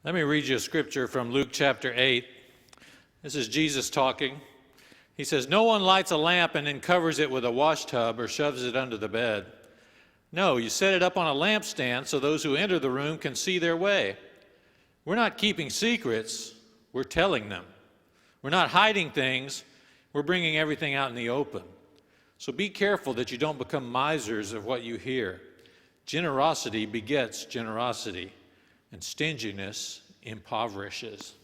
Let me read you a scripture from Luke chapter 8. This is Jesus talking. He says, "No one lights a lamp and then covers it with a wash tub or shoves it under the bed. No, you set it up on a lampstand so those who enter the room can see their way. We're not keeping secrets, we're telling them. We're not hiding things, we're bringing everything out in the open. So be careful that you don't become misers of what you hear. Generosity begets generosity, and stinginess impoverishes."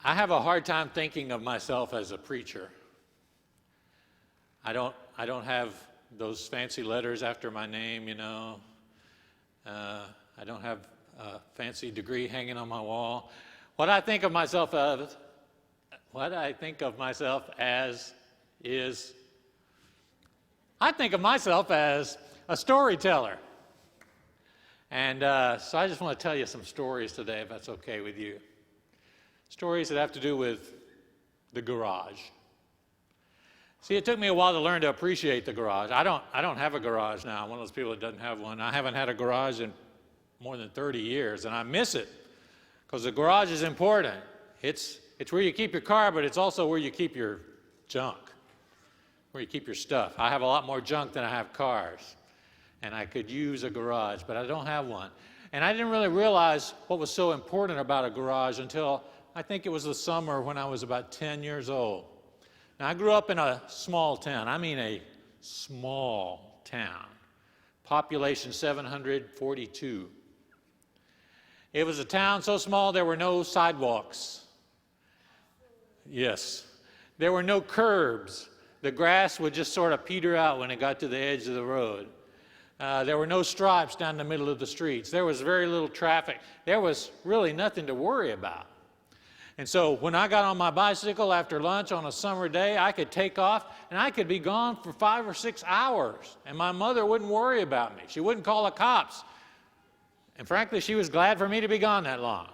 I have a hard time thinking of myself as a preacher. I don't have those fancy letters after my name, you know. I don't have a fancy degree hanging on my wall. What I think of myself as is, I think of myself as a storyteller. And so I just want to tell you some stories today, if that's okay with you. Stories that have to do with the garage. See, it took me a while to learn to appreciate the garage. I don't have a garage now. I'm one of those people that doesn't have one. I haven't had a garage in more than 30 years, and I miss it because the garage is important. It's where you keep your car, but it's also where you keep your junk, where you keep your stuff. I have a lot more junk than I have cars, and I could use a garage, but I don't have one. And I didn't really realize what was so important about a garage until I think it was the summer when I was about 10 years old. Now, I grew up in a small town. I mean a small town. Population 742. It was a town so small there were no sidewalks. Yes. There were no curbs. The grass would just sort of peter out when it got to the edge of the road. There were no stripes down the middle of the streets. There was very little traffic. There was really nothing to worry about. And so when I got on my bicycle after lunch on a summer day, I could take off and I could be gone for 5 or 6 hours. And my mother wouldn't worry about me. She wouldn't call the cops. And frankly, she was glad for me to be gone that long,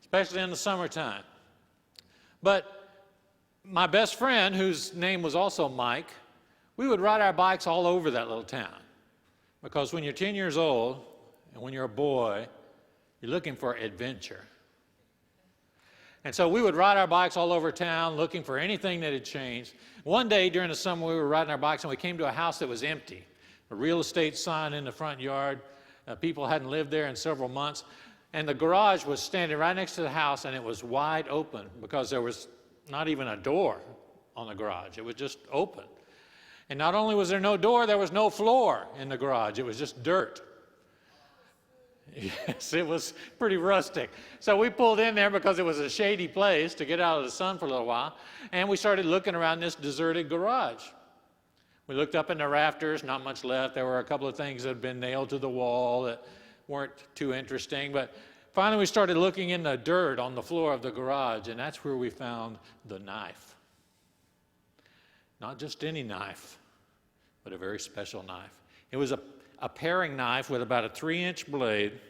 especially in the summertime. But my best friend, whose name was also Mike, we would ride our bikes all over that little town. Because when you're 10 years old and when you're a boy, you're looking for adventure. And so we would ride our bikes all over town looking for anything that had changed. One day during the summer, we were riding our bikes and we came to a house that was empty. A real estate sign in the front yard. People hadn't lived there in several months. And the garage was standing right next to the house and it was wide open because there was not even a door on the garage. It was just open. And not only was there no door, there was no floor in the garage. It was just dirt. Yes, it was pretty rustic. So we pulled in there because it was a shady place to get out of the sun for a little while, and we started looking around this deserted garage. We looked up in the rafters, not much left. There were a couple of things that had been nailed to the wall that weren't too interesting, but finally we started looking in the dirt on the floor of the garage, and that's where we found the knife. Not just any knife, but a very special knife. It was a paring knife with about a 3-inch blade,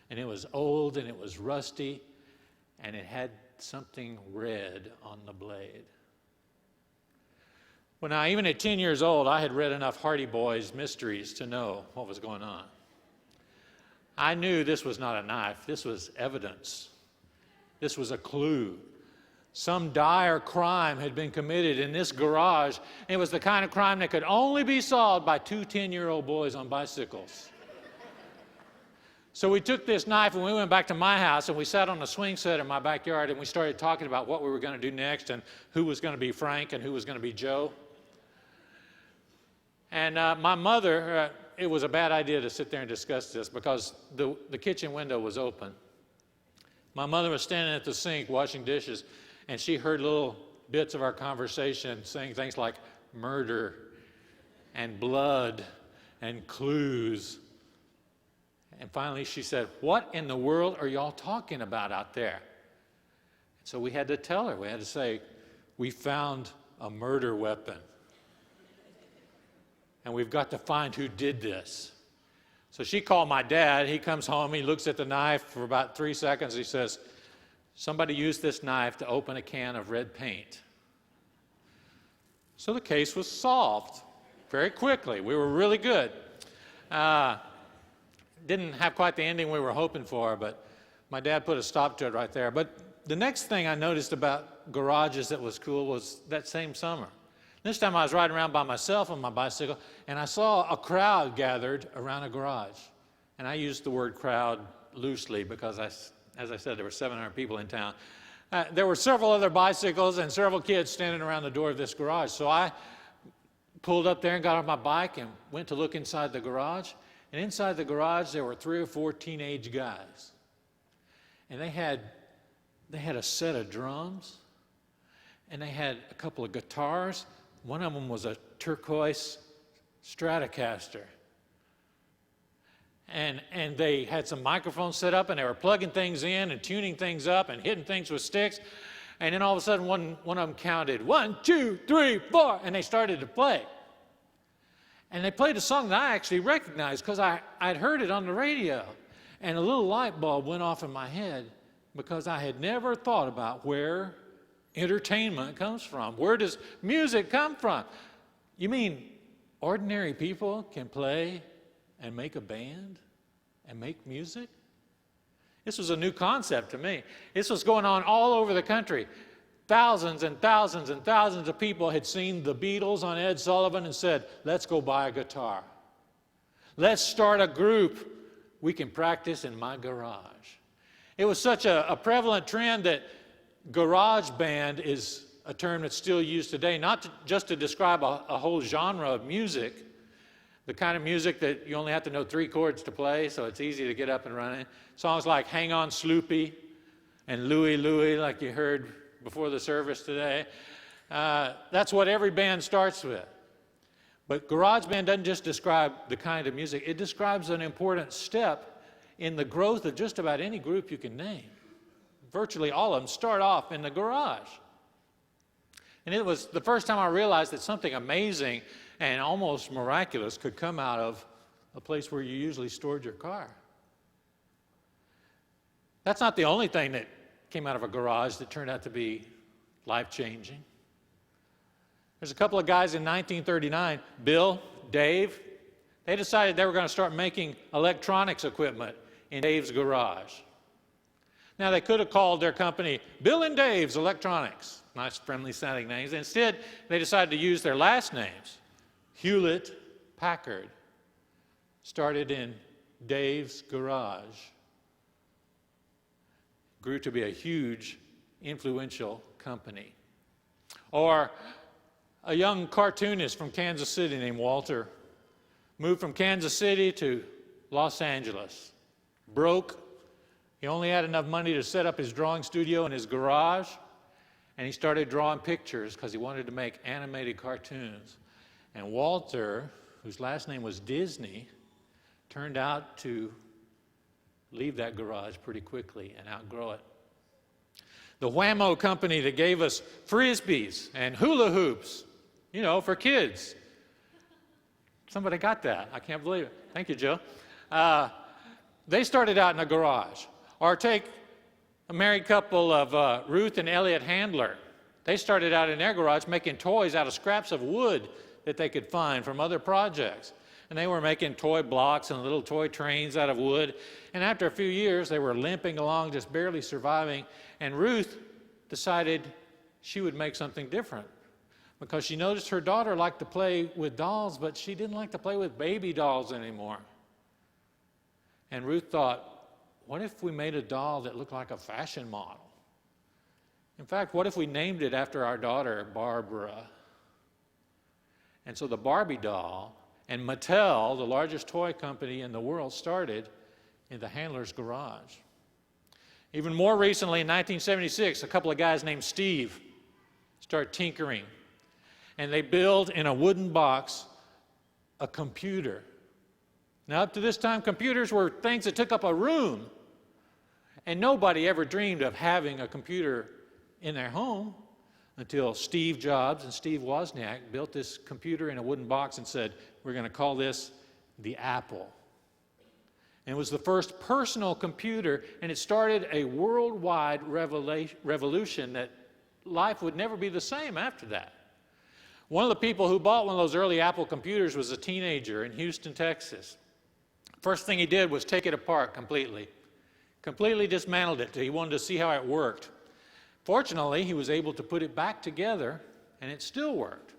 and it was old and it was rusty, and it had something red on the blade. Well, now, even at 10 years old, I had read enough Hardy Boys mysteries to know what was going on. I knew this was not a knife. This was evidence. This was a clue. Some dire crime had been committed in this garage. It was the kind of crime that could only be solved by 2 10-year-old boys on bicycles. So we took this knife and we went back to my house and we sat on a swing set in my backyard and we started talking about what we were going to do next and who was going to be Frank and who was going to be Joe. And my mother, it was a bad idea to sit there and discuss this because the kitchen window was open. My mother was standing at the sink washing dishes, and she heard little bits of our conversation saying things like murder and blood and clues. And finally she said, "What in the world are y'all talking about out there?" And so we had to tell her. We had to say, "We found a murder weapon. And we've got to find who did this." So she called my dad. He comes home. He looks at the knife for about 3 seconds. He says, "Somebody used this knife to open a can of red paint." So the case was solved very quickly. We were really good. didn't have quite the ending we were hoping for, but my dad put a stop to it right there. But the next thing I noticed about garages that was cool was that same summer. This time I was riding around by myself on my bicycle, and I saw a crowd gathered around a garage. And I used the word crowd loosely because, as I said, there were 700 people in town. There were several other bicycles and several kids standing around the door of this garage. So I pulled up there and got off my bike and went to look inside the garage. And inside the garage, there were 3 or 4 teenage guys. And they had a set of drums, and they had a couple of guitars. One of them was a turquoise Stratocaster. And they had some microphones set up, and they were plugging things in and tuning things up and hitting things with sticks. And then all of a sudden, one of them counted, 1, 2, 3, 4, and they started to play. And they played a song that I actually recognized because I'd heard it on the radio. And a little light bulb went off in my head because I had never thought about where entertainment comes from. Where does music come from? You mean ordinary people can play and make a band and make music? This was a new concept to me. This was going on all over the country. Thousands and thousands and thousands of people had seen the Beatles on Ed Sullivan and said, let's go buy a guitar. Let's start a group. We can practice in my garage. It was such a prevalent trend that garage band is a term that's still used today, not just to describe a whole genre of music, the kind of music that you only have to know 3 chords to play, so it's easy to get up and running. Songs like Hang On Sloopy and Louie Louie, like you heard before the service today. That's what every band starts with. But garage band doesn't just describe the kind of music, it describes an important step in the growth of just about any group you can name. Virtually all of them start off in the garage. And it was the first time I realized that something amazing and almost miraculous could come out of a place where you usually stored your car. That's not the only thing that came out of a garage that turned out to be life-changing. There's a couple of guys in 1939, Bill, Dave. They decided they were going to start making electronics equipment in Dave's garage. Now, they could have called their company Bill and Dave's Electronics. Nice, friendly sounding names. Instead, they decided to use their last names. Hewlett Packard started in Dave's garage. Grew to be a huge, influential company. Or a young cartoonist from Kansas City named Walter moved from Kansas City to Los Angeles. Broke. He only had enough money to set up his drawing studio in his garage, and he started drawing pictures because he wanted to make animated cartoons. And Walter, whose last name was Disney, turned out to leave that garage pretty quickly and outgrow it. The Whammo company that gave us Frisbees and hula hoops, for kids. Somebody got that. I can't believe it. Thank you, Joe. They started out in a garage. Or take a married couple of Ruth and Elliot Handler. They started out in their garage making toys out of scraps of wood that they could find from other projects. And they were making toy blocks and little toy trains out of wood. And after a few years, they were limping along, just barely surviving. And Ruth decided she would make something different because she noticed her daughter liked to play with dolls, but she didn't like to play with baby dolls anymore. And Ruth thought, what if we made a doll that looked like a fashion model? In fact, what if we named it after our daughter, Barbara? And so the Barbie doll and Mattel, the largest toy company in the world, started in the Handler's garage. Even more recently, in 1976, a couple of guys named Steve start tinkering. And they build in a wooden box a computer. Now, up to this time, computers were things that took up a room. And nobody ever dreamed of having a computer in their home until Steve Jobs and Steve Wozniak built this computer in a wooden box and said, we're going to call this the Apple. And it was the first personal computer, and it started a worldwide revolution that life would never be the same after that. One of the people who bought one of those early Apple computers was a teenager in Houston, Texas. First thing he did was take it apart completely. Completely dismantled it. He wanted to see how it worked. Fortunately, he was able to put it back together, and it still worked.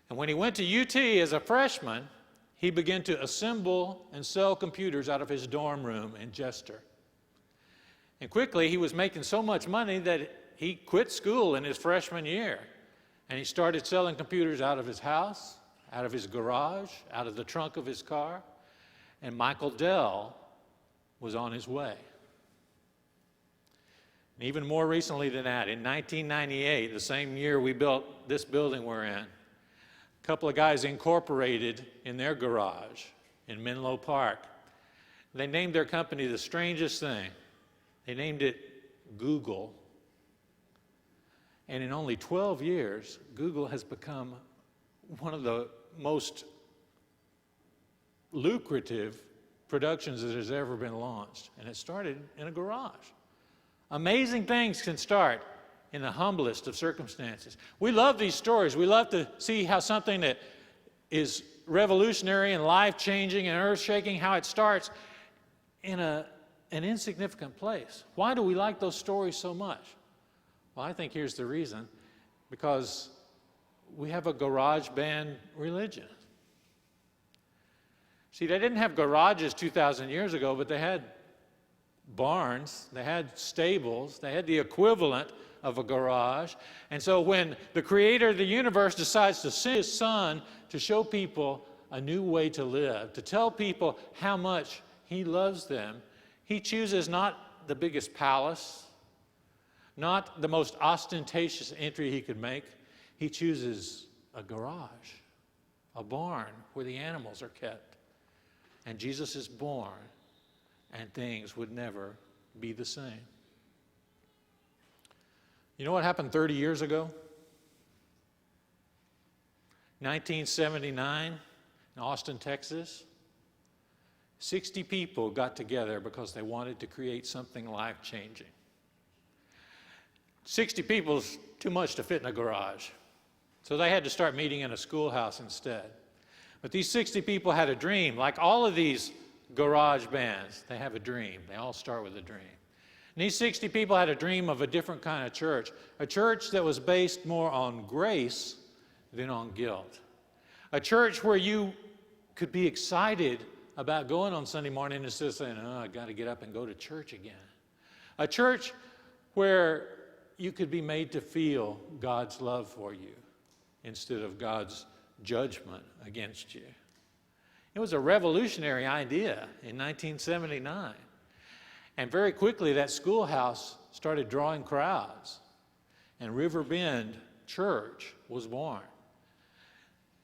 And when he went to UT as a freshman, he began to assemble and sell computers out of his dorm room in Jester. And quickly, he was making so much money that he quit school in his freshman year. And he started selling computers out of his house, out of his garage, out of the trunk of his car. And Michael Dell was on his way. And even more recently than that, in 1998, the same year we built this building we're in, a couple of guys incorporated in their garage in Menlo Park. They named their company the strangest thing. They named it Google. And in only 12 years, Google has become one of the most lucrative productions that has ever been launched. And it started in a garage. Amazing things can start in the humblest of circumstances. We love these stories. We love to see how something that is revolutionary and life-changing and earth-shaking, how it starts in an insignificant place. Why do we like those stories so much? Well, I think here's the reason. Because we have a garage band religion. See, they didn't have garages 2,000 years ago, but they had barns, they had stables, they had the equivalent of a garage. And so when the creator of the universe decides to send his son to show people a new way to live, to tell people how much he loves them, he chooses not the biggest palace, not the most ostentatious entry he could make. He chooses a garage, a barn where the animals are kept. And Jesus is born, and things would never be the same. You know what happened 30 years ago? 1979 in Austin, Texas. 60 people got together because they wanted to create something life-changing. 60 people is too much to fit in a garage. So they had to start meeting in a schoolhouse instead. But these 60 people had a dream. Like all of these garage bands, they have a dream. They all start with a dream. And these 60 people had a dream of a different kind of church, a church that was based more on grace than on guilt. A church where you could be excited about going on Sunday morning instead of saying, oh, I got to get up and go to church again. A church where you could be made to feel God's love for you instead of God's judgment against you. It was a revolutionary idea in 1979. And very quickly that schoolhouse started drawing crowds. And River Bend Church was born.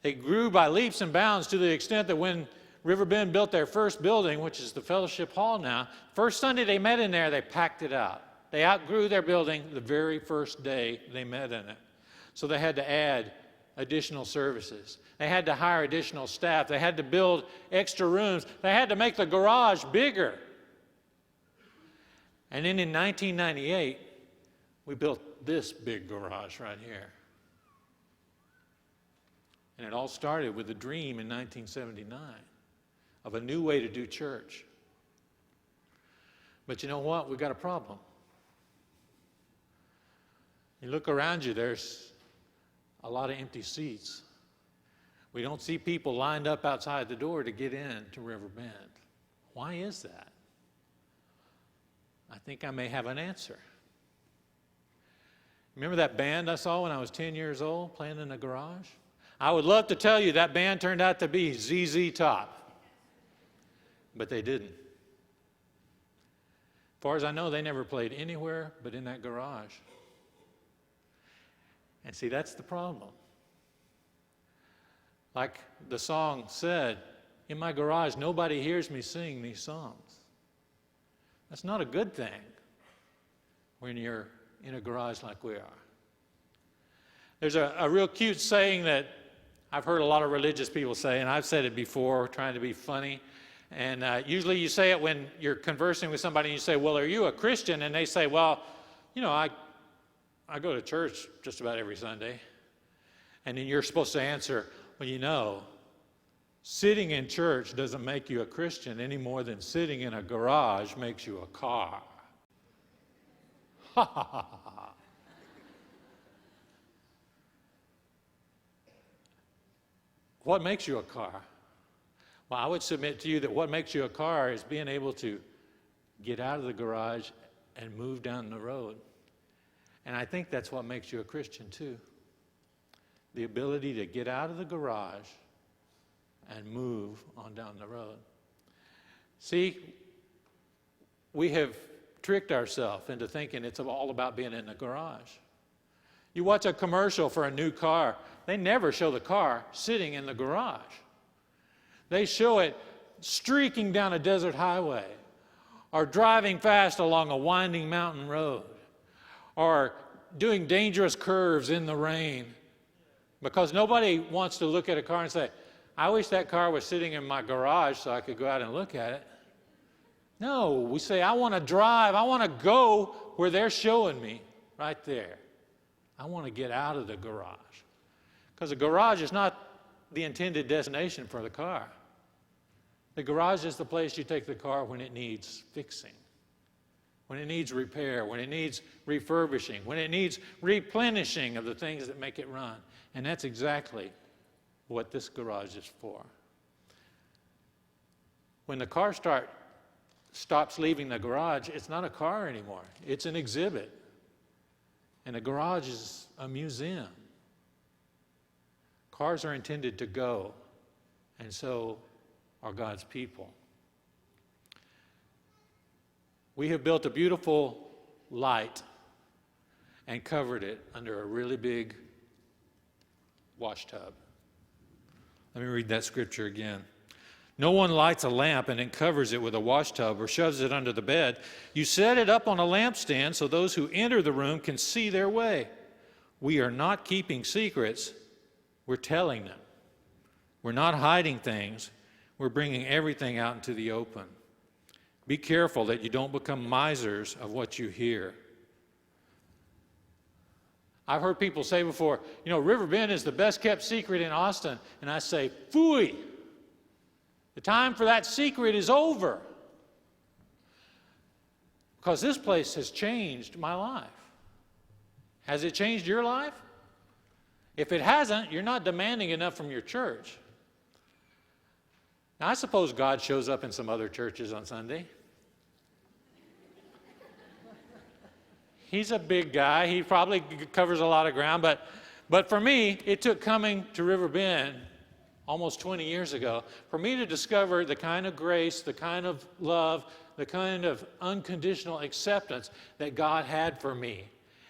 It grew by leaps and bounds to the extent that when River Bend built their first building, which is the Fellowship Hall now, first Sunday they met in there, they packed it out. They outgrew their building the very first day they met in it. So they had to add additional services. They had to hire additional staff. They had to build extra rooms. They had to make the garage bigger. And then in 1998, we built this big garage right here. And it all started with a dream in 1979 of a new way to do church. But you know what? We've got a problem. You look around you, there's a lot of empty seats. We don't see people lined up outside the door to get in to River Bend. Why is that? I think I may have an answer. Remember that band I saw when I was 10 years old playing in the garage? I would love to tell you that band turned out to be ZZ Top, but they didn't. As far as I know, they never played anywhere but in that garage. And see, that's the problem. Like the song said, in my garage, nobody hears me sing these songs. That's not a good thing when you're in a garage like we are. There's a real cute saying that I've heard a lot of religious people say, and I've said it before, trying to be funny. And usually you say it when you're conversing with somebody and you say, well, are you a Christian? And they say, well, you know, I go to church just about every Sunday. And then you're supposed to answer, well, you know, Sitting in church doesn't make you a Christian any more than sitting in a garage makes you a car. Ha ha ha ha. What makes you a car? Well, I would submit to you that what makes you a car is being able to get out of the garage and move down the road. And I think that's what makes you a Christian too. The ability to get out of the garage and move on down the road. See, we have tricked ourselves into thinking it's all about being in the garage. You watch a commercial for a new car, they never show the car sitting in the garage. They show it streaking down a desert highway, or driving fast along a winding mountain road, or doing dangerous curves in the rain, because nobody wants to look at a car and say, I wish that car was sitting in my garage so I could go out and look at it. No, we say, I want to drive, I want to go where they're showing me, right there. I want to get out of the garage. Because the garage is not the intended destination for the car. The garage is the place you take the car when it needs fixing, when it needs repair, when it needs refurbishing, when it needs replenishing of the things that make it run. And that's exactly what this garage is for. When the car stops leaving the garage, it's not a car anymore. It's an exhibit. And a garage is a museum. Cars are intended to go, and so are God's people. We have built a beautiful light and covered it under a really big wash tub. Let me read that scripture again. No one lights a lamp and then covers it with a wash tub or shoves it under the bed. You set it up on a lampstand so those who enter the room can see their way. We are not keeping secrets, we're telling them. We're not hiding things, we're bringing everything out into the open. Be careful that you don't become misers of what you hear. I've heard people say before, River Bend is the best kept secret in Austin. And I say, phooey. The time for that secret is over. Because this place has changed my life. Has it changed your life? If it hasn't, you're not demanding enough from your church. Now, I suppose God shows up in some other churches on Sunday. He's a big guy. He probably covers a lot of ground. But for me, it took coming to River Bend almost 20 years ago for me to discover the kind of grace, the kind of love, the kind of unconditional acceptance that God had for me.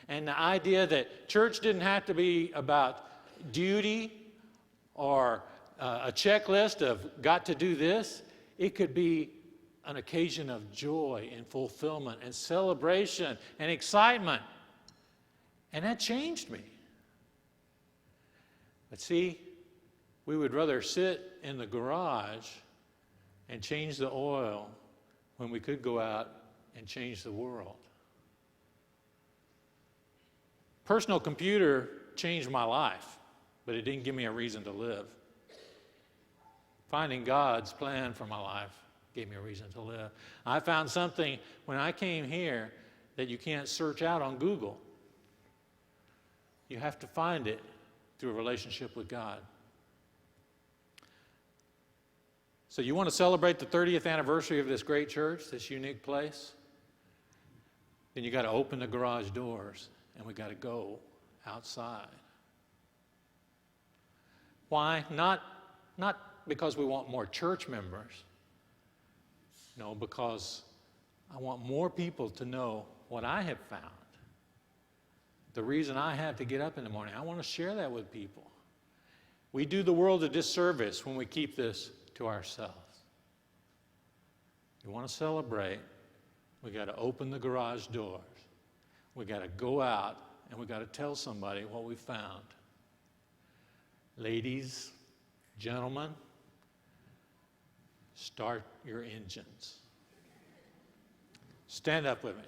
And the idea that church didn't have to be about duty or a checklist of got to do this. It could be an occasion of joy and fulfillment and celebration and excitement. And that changed me. But see, we would rather sit in the garage and change the oil when we could go out and change the world. Personal computer changed my life, but it didn't give me a reason to live. Finding God's plan for my life gave me a reason to live. I found something when I came here that you can't search out on Google. You have to find it through a relationship with God. So you want to celebrate the 30th anniversary of this great church, this unique place? Then you got to open the garage doors and we got to go outside. Why? Not because we want more church members. No, because I want more people to know what I have found. The reason I have to get up in the morning. I want to share that with people. We do the world a disservice when we keep this to ourselves. You want to celebrate, we got to open the garage doors. We got to go out and we got to tell somebody what we found. Ladies, gentlemen, start your engines. Stand up with me.